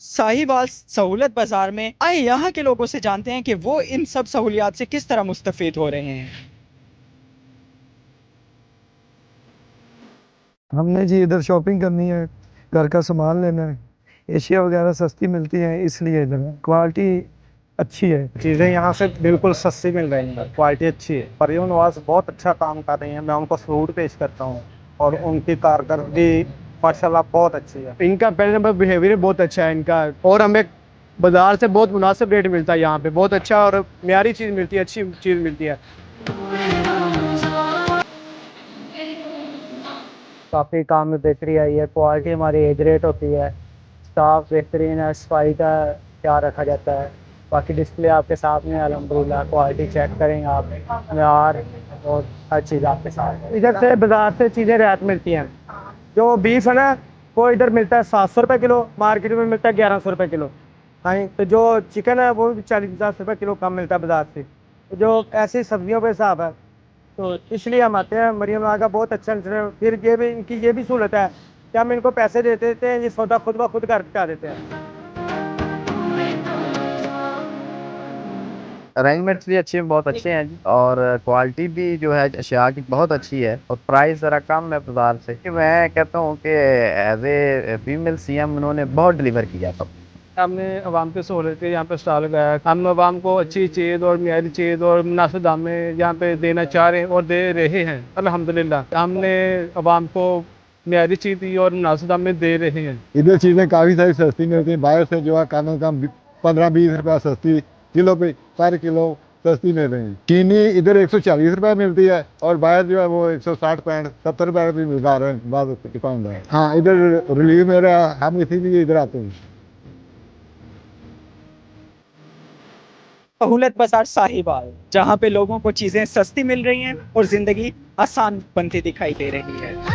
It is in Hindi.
साहिवाल सहूलत बाजार में आए यहाँ के लोगों से जानते हैं कि वो इन सब सहूलियात से किस तरह मुस्तफीद हो रहे हैं। हमने जी इधर शॉपिंग करनी है, घर का सामान लेना है। एशिया वगैरह सस्ती मिलती है इसलिए इधर क्वालिटी अच्छी है। चीज़ें यहाँ से बिल्कुल सस्ती मिल रही हैं, क्वालिटी अच्छी है। परवीन नवाज बहुत अच्छा काम कर रही हैं, मैं उनको सलूट पेश करता हूँ और उनकी कारकर्दगी माशाल्लाह बहुत अच्छी है। इनका पहले नंबर बिहेवियर बहुत अच्छा है इनका, और हमें बाजार से बहुत मुनासिब रेट मिलता है यहाँ पे, बहुत अच्छा और म्यारी चीज़ मिलती है, अच्छी चीज़ मिलती है। काफ़ी काम में बेहतरी आई है, क्वालिटी हमारी एज रेट होती है, स्टाफ बेहतरीन है, सफाई का ख्याल रखा जाता है। बाकी डिस्प्ले आपके सामने है, अल्हम्दुलिल्लाह क्वालिटी चेक करेंगे आप, यार और हर चीज़ आपके साथ है। इधर से बाजार से चीज़ें रियायत मिलती हैं। जो बीफ है ना, वो इधर मिलता है 700 रुपये किलो, मार्केट में मिलता है 1100 रुपये किलो। हाँ, तो जो चिकन है वो भी 40-50 रुपये किलो कम मिलता है बाजार से। तो जो ऐसी सब्जियों पे हिसाब है, तो इसलिए हम आते हैं। मरियम आगा बहुत अच्छा फिर ये भी इनकी ये भी सहूलत है कि हम इनको पैसे दे देते हैं, ये सौदा खुद ब खुद घर पहुँचा देते हैं। अरेंजमेंट्स भी अच्छे बहुत अच्छे हैं जी, और क्वालिटी भी जो है अशिया की बहुत अच्छी है, और प्राइस ज़रा कम है बाजार से। कि मैं कहता हूँ कि एज ए फीमेल सीएम उन्होंने बहुत डिलीवर किया था। हमने अवाम की सहूलत के यहाँ पे स्टॉल लगाया है। हम अवाम को अच्छी चीज़ और म्यारी चीज़ और मुनासिब दाम में यहाँ पे देना चाह रहे हैं और दे रहे हैं अल्हम्दुलिल्लाह। हमने अवाम को म्यारी चीज़ दी और मुनासिब दाम में दे रहे हैं। इधर चीज़ें काफ़ी सारी सस्ती मिलती हैं, बाहर से जो है कम 15-20 रुपया सस्ती किलो पे पर किलो सस्ती मिल रही है। चीनी इधर 140 रुपये मिलती है और बाहर जो है वो 160-70 रुपये भी मिलता है बाद दुकान है। हाँ, इधर रिलीव मेरा हम इसीलिए इधर आते हैं। सहूलत बाजार साहिवाल, जहाँ पे लोगों को चीजें सस्ती मिल रही हैं और जिंदगी आसान बनती दिखाई दे रही है।